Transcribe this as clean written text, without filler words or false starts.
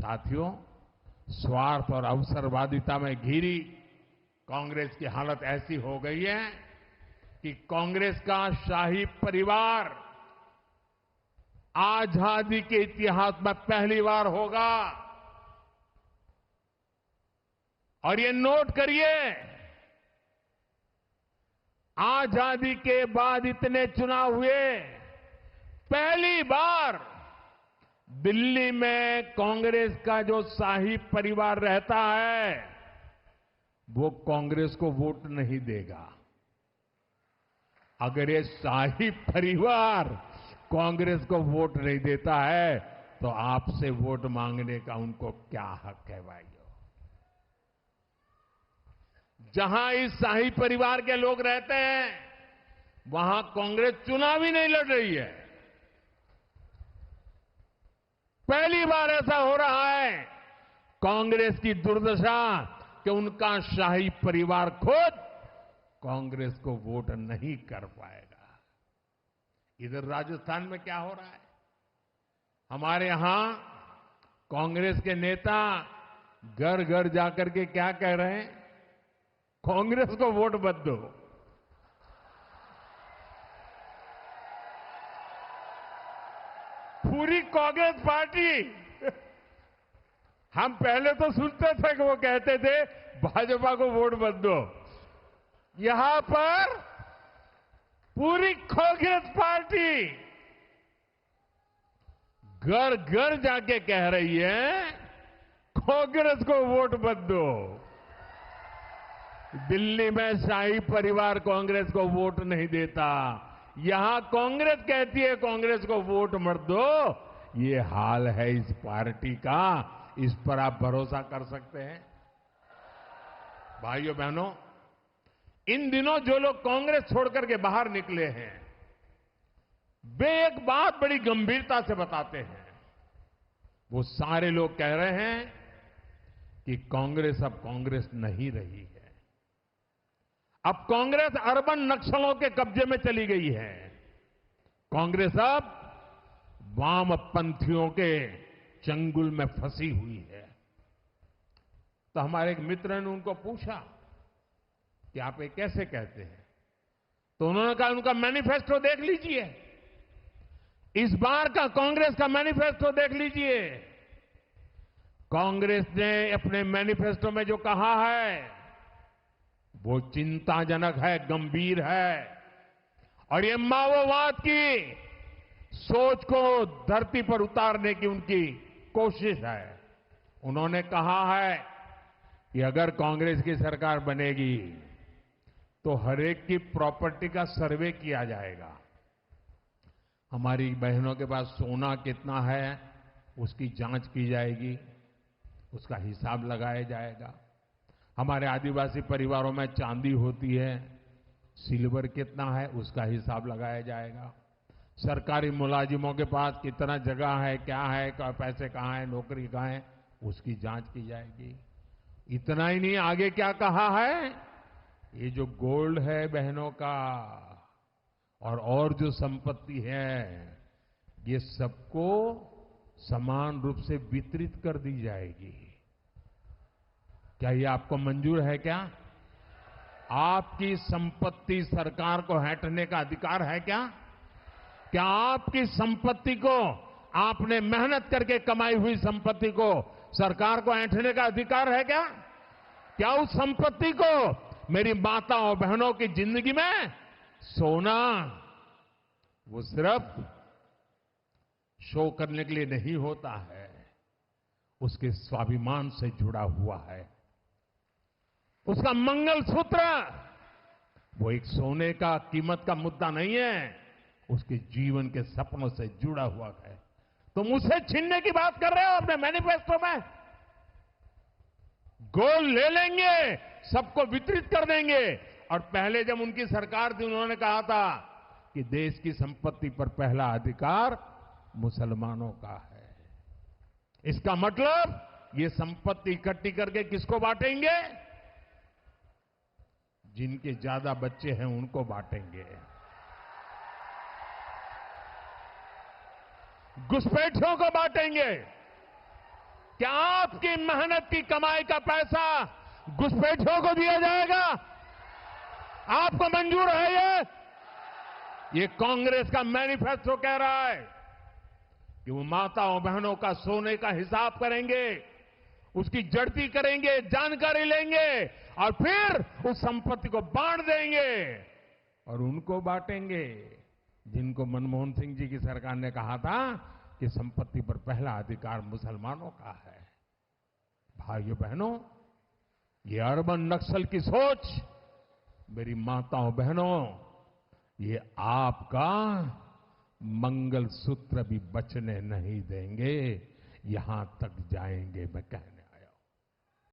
साथियों, स्वार्थ और अवसरवादिता में घिरी कांग्रेस की हालत ऐसी हो गई है कि कांग्रेस का शाही परिवार आजादी के इतिहास में पहली बार होगा। और ये नोट करिए, आजादी के बाद इतने चुनाव हुए, पहली बार दिल्ली में कांग्रेस का जो शाही परिवार रहता है वो कांग्रेस को वोट नहीं देगा। अगर ये शाही परिवार कांग्रेस को वोट नहीं देता है तो आपसे वोट मांगने का उनको क्या हक है भाइयों? जहां इस शाही परिवार के लोग रहते हैं वहां कांग्रेस चुनाव ही नहीं लड़ रही है। पहली बार ऐसा हो रहा है। कांग्रेस की दुर्दशा कि उनका शाही परिवार खुद कांग्रेस को वोट नहीं कर पाएगा। इधर राजस्थान में क्या हो रहा है? हमारे यहां कांग्रेस के नेता घर घर जाकर के क्या कह रहे हैं? कांग्रेस को वोट मत दो। पूरी कांग्रेस पार्टी। हम पहले तो सुनते थे कि वो कहते थे भाजपा को वोट मत दो। यहां पर पूरी कांग्रेस पार्टी घर घर जाके कह रही है कांग्रेस को वोट मत दो। दिल्ली में शाही परिवार कांग्रेस को वोट नहीं देता, यहां कांग्रेस कहती है कांग्रेस को वोट मत दो। ये हाल है इस पार्टी का, इस पर आप भरोसा कर सकते हैं? भाइयों बहनों, इन दिनों जो लोग कांग्रेस छोड़कर के बाहर निकले हैं वे एक बात बड़ी गंभीरता से बताते हैं। वो सारे लोग कह रहे हैं कि कांग्रेस अब कांग्रेस नहीं रही है। अब कांग्रेस अर्बन नक्सलों के कब्जे में चली गई है। कांग्रेस अब वामपंथियों के चंगुल में फंसी हुई है। तो हमारे एक मित्र ने उनको पूछा कि आप ये कैसे कहते हैं? तो उन्होंने कहा उनका मैनिफेस्टो देख लीजिए, इस बार का कांग्रेस का मैनिफेस्टो देख लीजिए। कांग्रेस ने अपने मैनिफेस्टो में जो कहा है वो चिंताजनक है, गंभीर है। और ये माओवाद की सोच को धरती पर उतारने की उनकी कोशिश है। उन्होंने कहा है कि अगर कांग्रेस की सरकार बनेगी तो हर एक की प्रॉपर्टी का सर्वे किया जाएगा। हमारी बहनों के पास सोना कितना है उसकी जांच की जाएगी, उसका हिसाब लगाया जाएगा। हमारे आदिवासी परिवारों में चांदी होती है, सिल्वर कितना है उसका हिसाब लगाया जाएगा। सरकारी मुलाजिमों के पास कितना जगह है, क्या है, पैसे कहां है, नौकरी कहां है, उसकी जांच की जाएगी। इतना ही नहीं, आगे क्या कहा है? ये जो गोल्ड है बहनों का और जो संपत्ति है ये सबको समान रूप से वितरित कर दी जाएगी। क्या ये आपको मंजूर है? क्या आपकी संपत्ति सरकार को हटने का अधिकार है? क्या आपकी संपत्ति को, आपने मेहनत करके कमाई हुई संपत्ति को सरकार को ऐंठने का अधिकार है? क्या उस संपत्ति को मेरी माताओं बहनों की जिंदगी में सोना वो सिर्फ शो करने के लिए नहीं होता है, उसके स्वाभिमान से जुड़ा हुआ है। उसका मंगलसूत्र वो एक सोने का कीमत का मुद्दा नहीं है, उसके जीवन के सपनों से जुड़ा हुआ है। तुम उसे छीनने की बात कर रहे हो अपने मैनिफेस्टो में? गोल्ड ले लेंगे, सबको वितरित कर देंगे। और पहले जब उनकी सरकार थी उन्होंने कहा था कि देश की संपत्ति पर पहला अधिकार मुसलमानों का है। इसका मतलब ये संपत्ति इकट्ठी करके किसको बांटेंगे? जिनके ज्यादा बच्चे हैं उनको बांटेंगे। घुसपैठियों को बांटेंगे। क्या आपकी मेहनत की कमाई का पैसा घुसपैठियों को दिया जाएगा? आपको मंजूर है ये कांग्रेस का मैनिफेस्टो कह रहा है कि वो माताओं बहनों का सोने का हिसाब करेंगे, उसकी जड़ती करेंगे, जानकारी लेंगे और फिर उस संपत्ति को बांट देंगे और उनको बांटेंगे जिनको मनमोहन सिंह जी की सरकार ने कहा था कि संपत्ति पर पहला अधिकार मुसलमानों का है। भाइयों बहनों, ये अर्बन नक्सल की सोच, मेरी माताओं बहनों, ये आपका मंगलसूत्र भी बचने नहीं देंगे, यहां तक जाएंगे मैं कहना